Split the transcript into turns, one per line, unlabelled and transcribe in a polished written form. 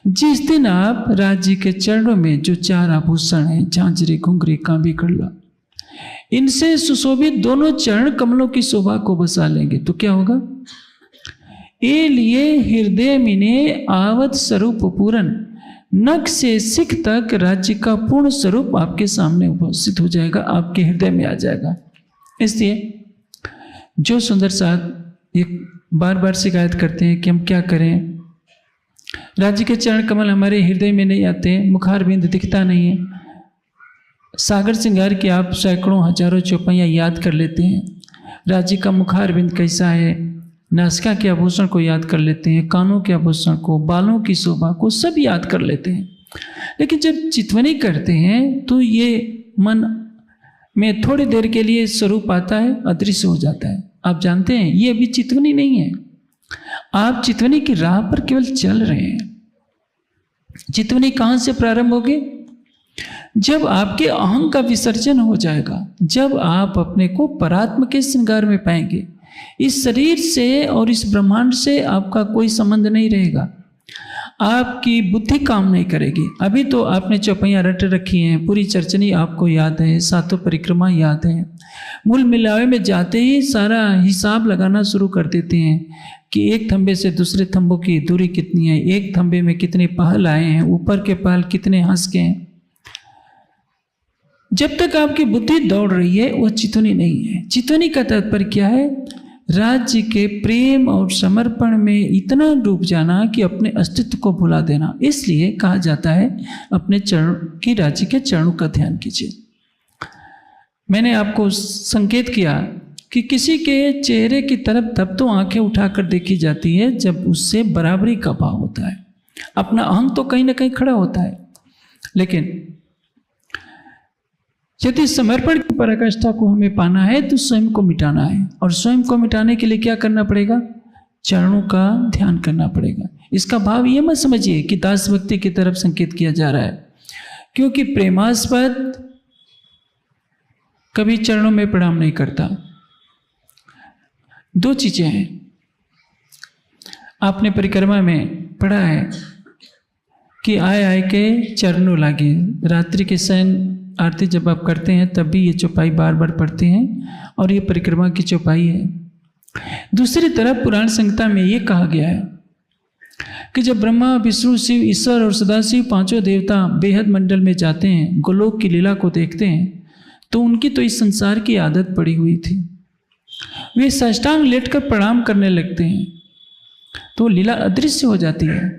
जिस दिन आप राज्य के चरणों में जो 4 आभूषण हैं, झांझरी, घुंघरी, कांबी, कड़ला, इनसे सुशोभित दोनों चरण कमलों की शोभा को बसा लेंगे तो क्या होगा? ए लिए हृदय मिने आवत स्वरूप पूरन, नख से सिख तक राज्य का पूर्ण स्वरूप आपके सामने उपस्थित हो जाएगा, आपके हृदय में आ जाएगा। इसलिए जो सुंदर साहब एक बार बार शिकायत करते हैं कि हम क्या करें, राज्य के चरण कमल हमारे हृदय में नहीं आते, मुखार बिंद दिखता नहीं है। सागर श्रृंगार की आप सैकड़ों हजारों चौपाइयाँ याद कर लेते हैं, राज्य का मुखार बिंद कैसा है, नासिका के आभूषण को याद कर लेते हैं, कानों के आभूषण को, बालों की शोभा को सब याद कर लेते हैं। लेकिन जब चितवनी करते हैं तो ये मन में थोड़ी देर के लिए स्वरूप आता है, अदृश्य हो जाता है। आप जानते हैं ये अभी चितवनी नहीं है, आप चितवनी की राह पर केवल चल रहे हैं। चितवनी कहाँ से प्रारंभ होगी? जब आपके अहं का विसर्जन हो जाएगा, जब आप अपने को परात्म के श्रृंगार में पाएंगे। इस शरीर से और इस ब्रह्मांड से आपका कोई संबंध नहीं रहेगा, आपकी बुद्धि काम नहीं करेगी। अभी तो आपने चौपाइयाँ रट रखी हैं, पूरी चरचनी आपको याद है, सातों परिक्रमा याद है। मूल मिलावे में जाते ही सारा हिसाब लगाना शुरू कर देते हैं कि एक थंबे से दूसरे थंबों की दूरी कितनी है, एक थंबे में कितने पहल आए हैं, ऊपर के पहल कितने हंस के हैं। जब तक आपकी बुद्धि दौड़ रही है वह चितवनी नहीं है। चितवनी का तात्पर्य क्या है? राज्य के प्रेम और समर्पण में इतना डूब जाना कि अपने अस्तित्व को भुला देना। इसलिए कहा जाता है अपने चरण की राज्य के चरणों का ध्यान कीजिए। मैंने आपको संकेत किया कि किसी के चेहरे की तरफ तब तो आंखें उठाकर देखी जाती है जब उससे बराबरी का भाव होता है, अपना अहंग तो कहीं ना कहीं खड़ा होता है। लेकिन यदि समर्पण की पराकाष्ठा को हमें पाना है तो स्वयं को मिटाना है, और स्वयं को मिटाने के लिए क्या करना पड़ेगा? चरणों का ध्यान करना पड़ेगा। इसका भाव ये मत समझिए कि दास भक्ति की तरफ संकेत किया जा रहा है, क्योंकि प्रेमास्पद कभी चरणों में प्रणाम नहीं करता। 2 चीजें हैं, आपने परिक्रमा में पढ़ा है कि आए आए के चरणों लागे। रात्रि के शयन आरती जब आप करते हैं तब भी ये चौपाई बार बार पढ़ते हैं, और ये परिक्रमा की चौपाई है। दूसरी तरफ पुराण संहिता में ये कहा गया है कि जब ब्रह्मा, विष्णु, शिव, ईश्वर और सदाशिव 5 देवता बेहद मंडल में जाते हैं, गोलोक की लीला को देखते हैं, तो उनकी तो इस संसार की आदत पड़ी हुई थी। वे साष्टांग लेटकर प्रणाम करने लगते हैं तो लीला अदृश्य हो जाती है।